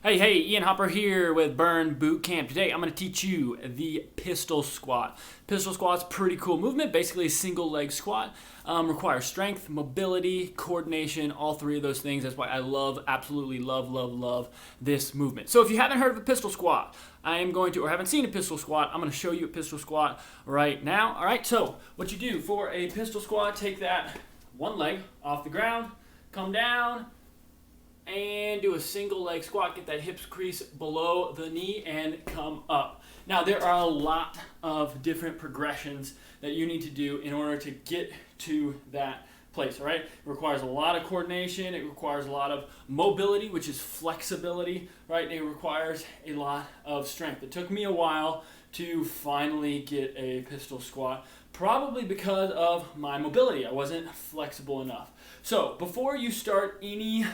Hey, Ian Hopper here with Burn Boot Camp. Today I'm going to teach you the pistol squat. Pistol squat's pretty cool movement, basically a single leg squat. Requires strength, mobility, coordination, all three of those things. That's why I absolutely love this movement. So if you haven't heard of a pistol squat, or haven't seen a pistol squat, I'm going to show you a pistol squat right now. All right, so what you do for a pistol squat, take that one leg off the ground, come down, and do a single leg squat. Get that hips crease below the knee and come up. Now there are a lot of different progressions that you need to do in order to get to that place, all right? It requires a lot of coordination. It requires a lot of mobility, which is flexibility, right? It requires a lot of strength. It took me a while to finally get a pistol squat, probably because of my mobility. I wasn't flexible enough. So before you start any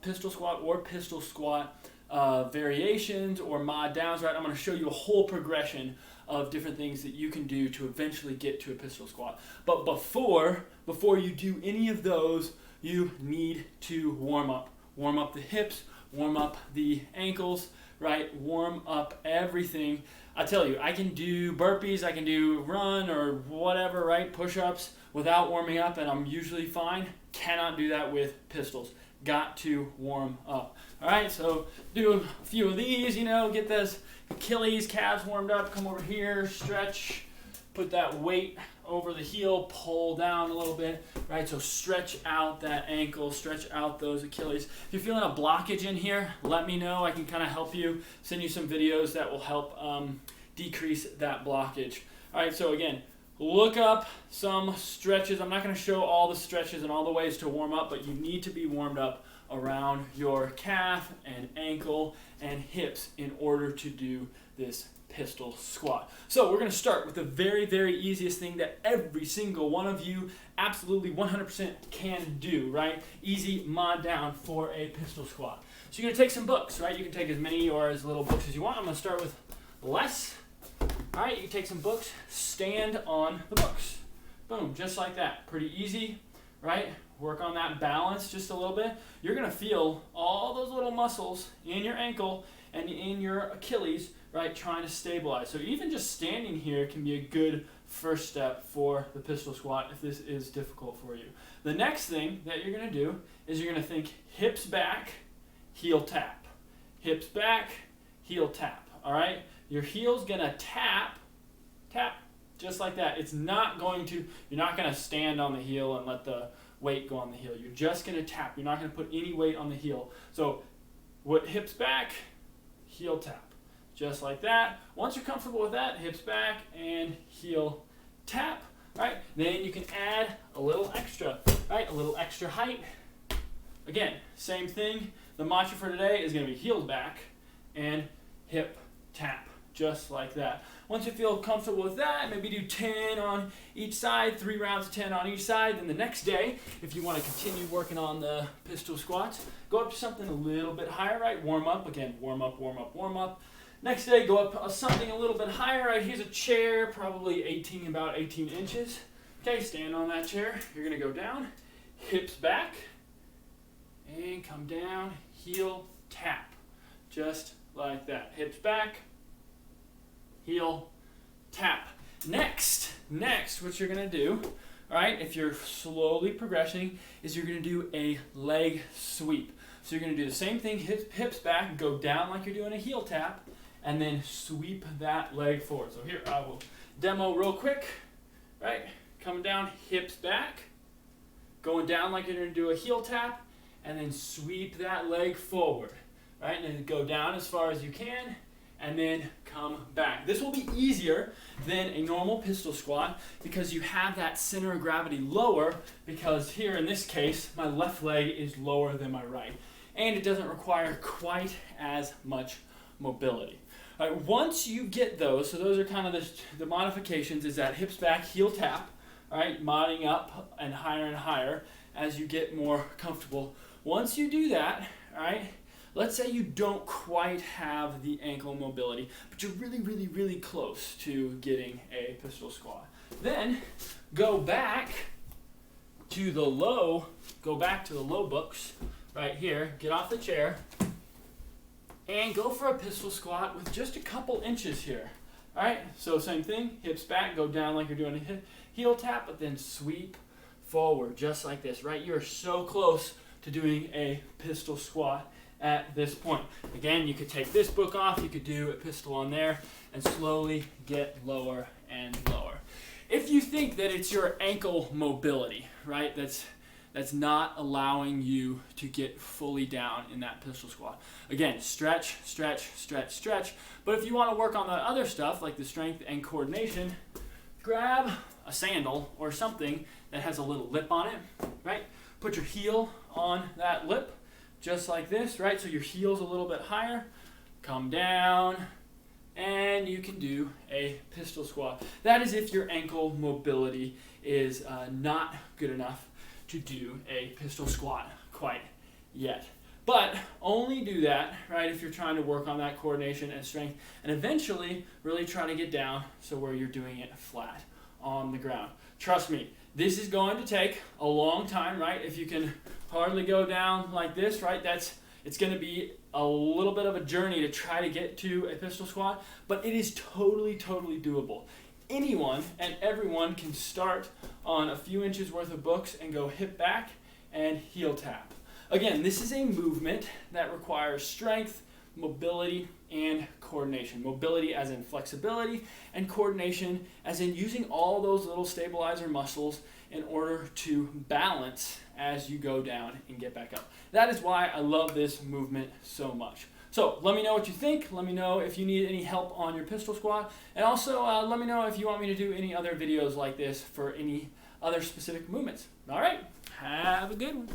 pistol squat variations or mod downs, right, I'm going to show you a whole progression of different things that you can do to eventually get to a pistol squat. But before you do any of those, you need to warm up. Warm up the hips, warm up the ankles, right? Warm up everything. I tell you, I can do burpees, I can do run or whatever, right? Push-ups without warming up, and I'm usually fine. Cannot do that with pistols. Got to warm up. All right, so do a few of these, get those Achilles, calves warmed up. Come over here, stretch, put that weight over the heel, pull down a little bit, right? So stretch out that ankle, stretch out those Achilles. If you're feeling a blockage in here, let me know. I can kind of help you, send you some videos that will help decrease that blockage. All right, so again, look up some stretches. I'm not going to show all the stretches and all the ways to warm up, but you need to be warmed up around your calf and ankle and hips in order to do this pistol squat. So we're going to start with the very easiest thing that every single one of you absolutely 100% can do, right? Easy mod down for a pistol squat. So you're going to take some books, right? You can take as many or as little books as you want. I'm going to start with less. All right, you can take some books, stand on the books. Boom, just like that. Pretty easy, right? Work on that balance just a little bit. You're going to feel all those little muscles in your ankle and in your Achilles, right, trying to stabilize. So even just standing here can be a good first step for the pistol squat if this is difficult for you. The next thing that you're going to do is you're going to think hips back, heel tap. Hips back, heel tap, all right? Your heel's going to tap, just like that. You're not going to stand on the heel and let the weight go on the heel. You're just going to tap. You're not going to put any weight on the heel. So hips back, heel tap. Just like that. Once you're comfortable with that, hips back and heel tap, right? Then you can add a little extra, right? A little extra height. Again, same thing. The mantra for today is going to be heels back and hip tap. Just like that. Once you feel comfortable with that, maybe do 10 on each side, 3 rounds of 10 on each side. Then the next day, if you want to continue working on the pistol squats, go up to something a little bit higher, right? Warm up. Again, warm up. Next day, go up something a little bit higher, right? Here's a chair, probably about 18 inches. Okay, stand on that chair. You're going to go down, hips back, and come down, heel tap. Just like that. Hips back, heel tap. Next, what you're going to do, all right, if you're slowly progressing, is you're going to do a leg sweep. So you're going to do the same thing, hips back, go down like you're doing a heel tap, and then sweep that leg forward. So here, I will demo real quick, right? Coming down, hips back, going down like you're going to do a heel tap, and then sweep that leg forward, right? And then go down as far as you can, and then come back. This will be easier than a normal pistol squat because you have that center of gravity lower, because here in this case, my left leg is lower than my right. And it doesn't require quite as much mobility. All right, once you get those, so those are kind of the modifications, is that hips back, heel tap, all right, modding up and higher as you get more comfortable. Once you do that, all right, let's say you don't quite have the ankle mobility, but you're really close to getting a pistol squat. Then go back to the low books right here, get off the chair, And go for a pistol squat with just a couple inches here. All right, so same thing, hips back, go down like you're doing a heel tap, but then sweep forward just like this, right? You're so close to doing a pistol squat at this point. Again, you could take this book off, you could do a pistol on there, and slowly get lower and lower. If you think that it's your ankle mobility, right, that's not allowing you to get fully down in that pistol squat. Again, stretch, stretch, stretch, stretch. But if you want to work on the other stuff like the strength and coordination, grab a sandal or something that has a little lip on it, right? Put your heel on that lip just like this, right? So your heel's a little bit higher. Come down, and you can do a pistol squat. That is if your ankle mobility is not good enough to do a pistol squat quite yet. But only do that, right, if you're trying to work on that coordination and strength, and eventually really try to get down so where you're doing it flat on the ground. Trust me, this is going to take a long time, right? If you can hardly go down like this, right, it's going to be a little bit of a journey to try to get to a pistol squat, but it is totally, totally doable. Anyone and everyone can start on a few inches worth of books and go hip back and heel tap. Again, this is a movement that requires strength, mobility, and coordination. Mobility as in flexibility, and coordination as in using all those little stabilizer muscles in order to balance as you go down and get back up. That is why I love this movement so much. So let me know what you think. Let me know if you need any help on your pistol squat. And also let me know if you want me to do any other videos like this for any other specific movements. All right, have a good one.